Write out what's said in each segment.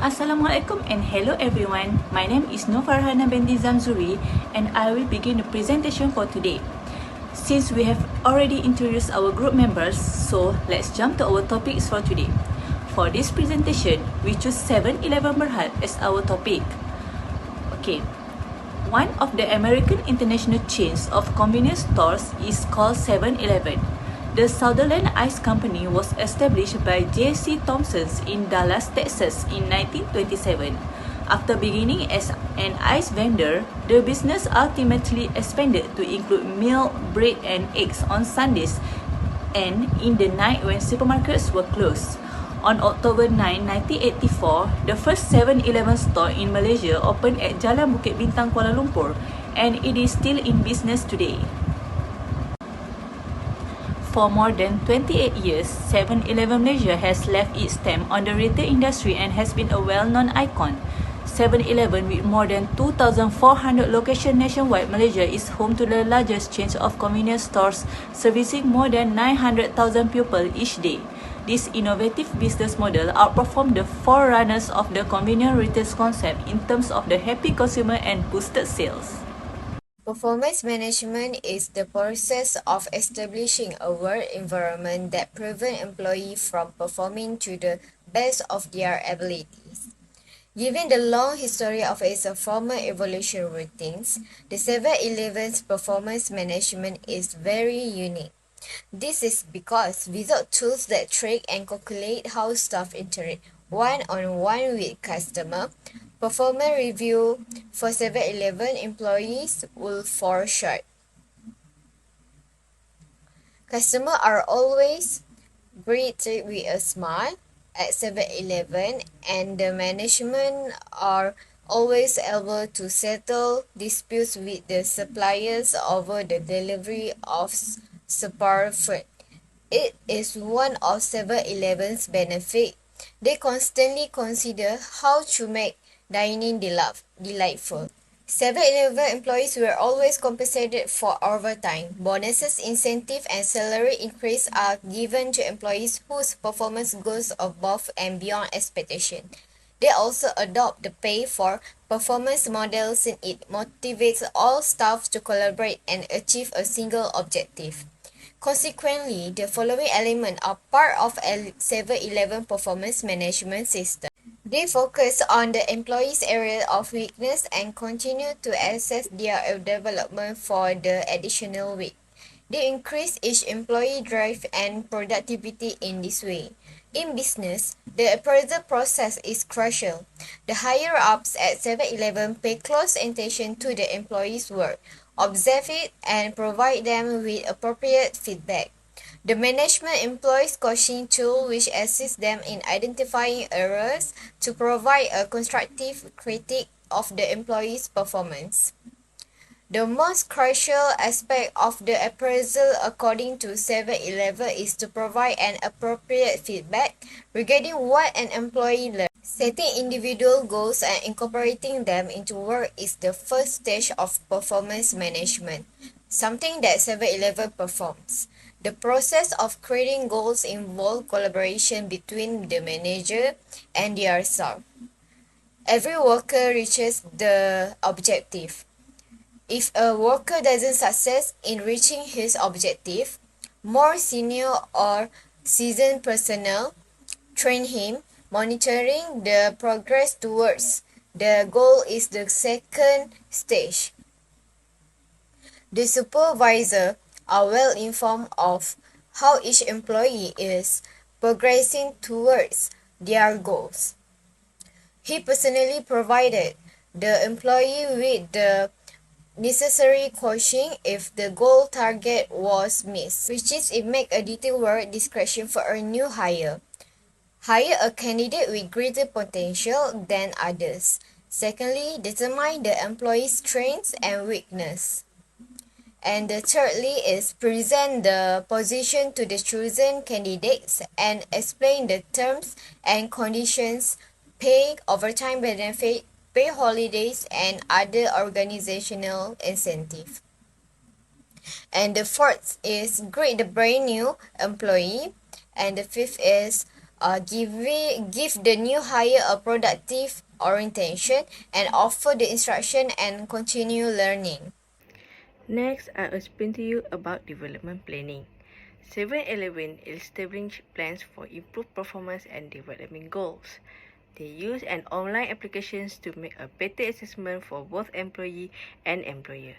Assalamualaikum and hello everyone. My name is Nur Farhana binti Zamzuri and I will begin the presentation for today. Since we have already introduced our group members, so let's jump to our topics for today. For this presentation, we choose 7-Eleven Berhad as our topic. Okay. One of the American international chains of convenience stores is called 7-Eleven. The Sutherland Ice Company was established by J.C. Thompson in Dallas, Texas in 1927. After beginning as an ice vendor, the business ultimately expanded to include milk, bread and eggs on Sundays and in the night when supermarkets were closed. On October 9, 1984, the first 7-Eleven store in Malaysia opened at Jalan Bukit Bintang, Kuala Lumpur, and it is still in business today. For more than 28 years, 7-Eleven Malaysia has left its stamp on the retail industry and has been a well-known icon. 7-Eleven, with more than 2,400 locations nationwide, Malaysia is home to the largest chain of convenience stores, servicing more than 900,000 people each day. This innovative business model outperformed the forerunners of the convenient retail concept in terms of the happy consumer and boosted sales. Performance management is the process of establishing a work environment that prevents employees from performing to the best of their abilities. Given the long history of its formal evaluation routines, the 7-Eleven's performance management is very unique. This is because without tools that track and calculate how staff interact one-on-one with customer, performance review for 7-Eleven employees will fall short. Customers are always greeted with a smile at 7-Eleven, and the management are always able to settle disputes with the suppliers over the delivery of spare food. It is one of 7-Eleven's benefits. They constantly consider how to make dining delightful. 7-Eleven employees were always compensated for overtime. Bonuses, incentives, and salary increase are given to employees whose performance goes above and beyond expectation. They also adopt the pay for performance model since it motivates all staff to collaborate and achieve a single objective. Consequently, the following elements are part of a 7-Eleven performance management system. They focus on the employees' area of weakness and continue to assess their development for the additional week. They increase each employee drive and productivity in this way. In business, the appraisal process is crucial. The higher-ups at 7-Eleven pay close attention to the employees' work, observe it, and provide them with appropriate feedback. The management employs coaching tools which assist them in identifying errors to provide a constructive critique of the employee's performance. The most crucial aspect of the appraisal according to 7-Eleven is to provide an appropriate feedback regarding what an employee learned. Setting individual goals and incorporating them into work is the first stage of performance management, something that 7-Eleven performs. The process of creating goals involves collaboration between the manager and their staff. Every worker reaches the objective. If a worker doesn't succeed in reaching his objective, more senior or seasoned personnel train him, monitoring the progress towards the goal is the second stage. The supervisor are well informed of how each employee is progressing towards their goals. He personally provided the employee with the necessary coaching if the goal target was missed, which is it make a detailed work description for a new hire. Hire a candidate with greater potential than others. Secondly, determine the employee's strengths and weakness. And thirdly is present the position to the chosen candidates and explain the terms and conditions, pay, overtime benefit, pay holidays, and other organizational incentives. And the fourth is greet the brand new employee. And the fifth is give the new hire a productive orientation, and offer the instruction and continue learning. Next, I'll explain to you about development planning. 7-Eleven established plans for improved performance and development goals. They use an online applications to make a better assessment for both employee and employer.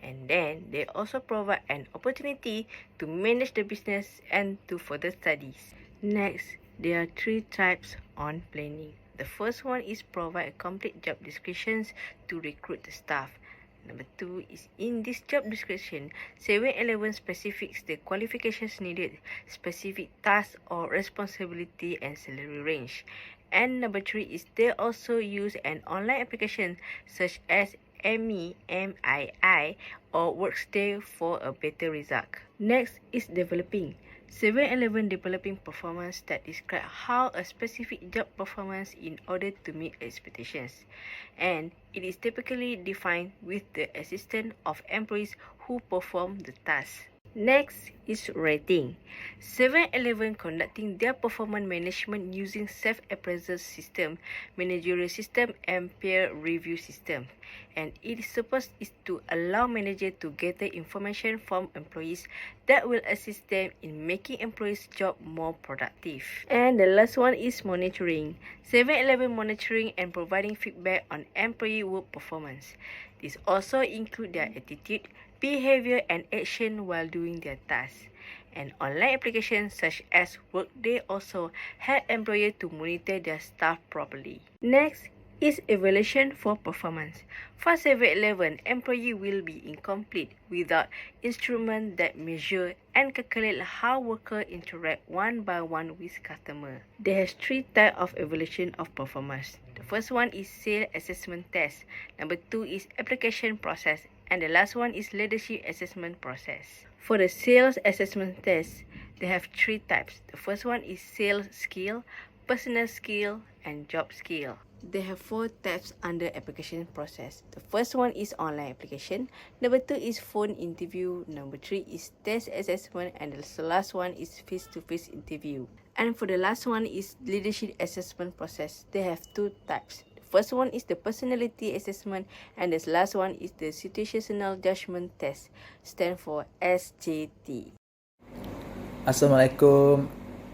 And then they also provide an opportunity to manage the business and to further studies. Next, there are 3 types on planning. The first one is provide complete job descriptions to recruit the staff. Number 2 is in this job description, 7-Eleven specifics the qualifications needed, specific tasks or responsibility and salary range. And number 3 is they also use an online application such as MEMII or Workday for a better result. Next is developing. 7-Eleven developing performance that describe how a specific job performance in order to meet expectations. And it is typically defined with the assistance of employees who perform the task. Next is rating. 7-Eleven conducting their performance management using self-appraisal system, managerial system and peer review system. And its purpose is to allow manager to gather information from employees that will assist them in making employees' job more productive. And the last one is monitoring. 7-Eleven monitoring and providing feedback on employee work performance. This also include their attitude, behavior and action while doing their tasks. And online applications such as Workday also help employers to monitor their staff properly. Next is evaluation for performance. For 7-Eleven, employee will be incomplete without instrument that measure and calculate how worker interact one by one with customer. There is 3 types of evaluation of performance. The first one is sales assessment test. Number 2 is application process. And the last one is leadership assessment process. For the sales assessment test, they have 3 types. The first one is sales skill, personal skill, and job skill. They have 4 types under application process. The first one is online application. Number 2 is phone interview. Number 3 is test assessment. And the last one is face-to-face interview. And for the last one is leadership assessment process. They have 2 types. First one is the personality assessment and the last one is the situational judgment test, stand for SJT. Assalamualaikum.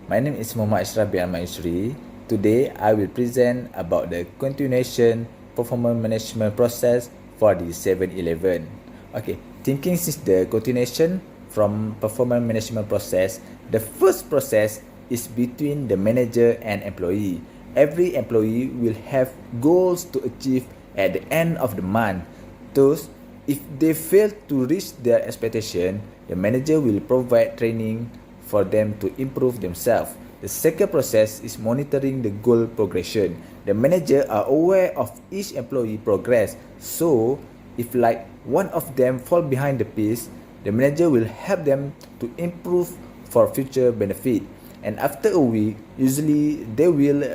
My name is Muhammad Ashraf bin Ahmad Yusri. Today I will present about the continuation performance management process for the 7-Eleven. Okay, thinking since the continuation from performance management process, the first process is between the manager and employee. Every employee will have goals to achieve at the end of the month. Thus, if they fail to reach their expectation, the manager will provide training for them to improve themselves. The second process is monitoring the goal progression. The manager are aware of each employee progress. So, if like one of them fall behind the pace, the manager will help them to improve for future benefit. And after a week, usually they will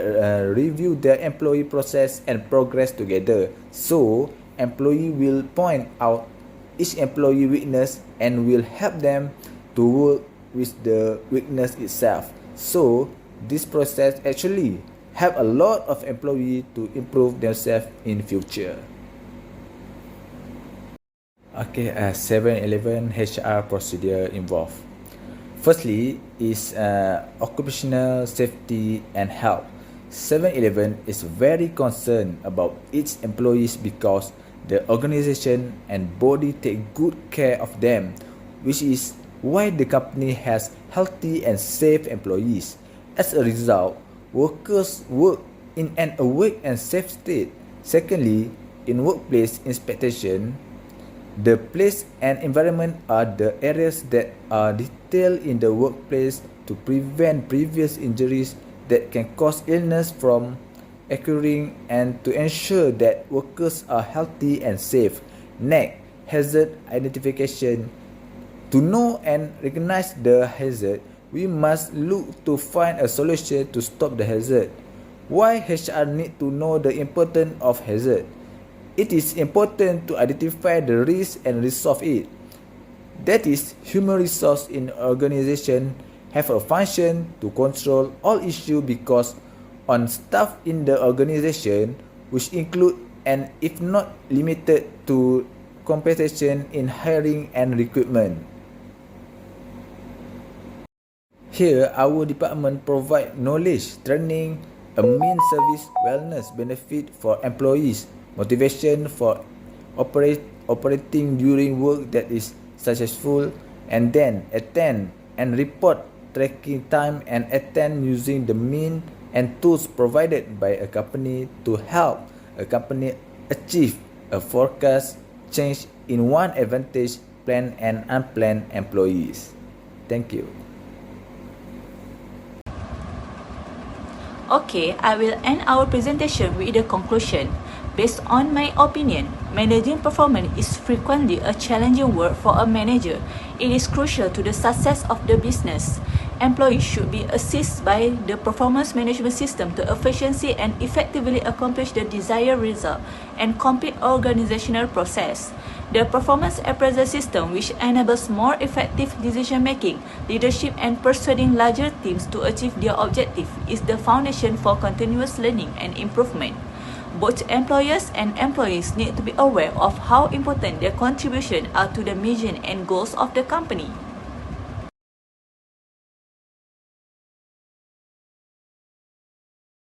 review their employee process and progress together. So, employee will point out each employee weakness and will help them to work with the weakness itself. So, this process actually help a lot of employees to improve themselves in future. Okay, 7-Eleven HR procedure involved. Firstly is occupational safety and health. 7-Eleven is very concerned about its employees because the organization and body take good care of them, which is why the company has healthy and safe employees. As a result, workers work in an awake and safe state. Secondly, in workplace inspection, the place and environment are the areas that are detailed in the workplace to prevent previous injuries that can cause illness from occurring and to ensure that workers are healthy and safe. Next, hazard identification. To know and recognize the hazard, we must look to find a solution to stop the hazard. Why HR need to know the importance of hazard? It is important to identify the risk and resolve it. That is, human resource in organization have a function to control all issues because on staff in the organization, which include and if not limited to compensation in hiring and recruitment. Here, our department provide knowledge, training, a mean service, wellness benefit for employees, motivation for operating during work that is successful, and then attend and report tracking time and attend using the mean and tools provided by a company to help a company achieve a forecast change in one advantage planned and unplanned employees. Thank you. Okay, I will end our presentation with the conclusion. Based on my opinion, managing performance is frequently a challenging work for a manager. It is crucial to the success of the business. Employees should be assisted by the performance management system to efficiently and effectively accomplish the desired result and complete organizational process. The performance appraisal system, which enables more effective decision-making, leadership, and persuading larger teams to achieve their objective, is the foundation for continuous learning and improvement. Both employers and employees need to be aware of how important their contributions are to the mission and goals of the company.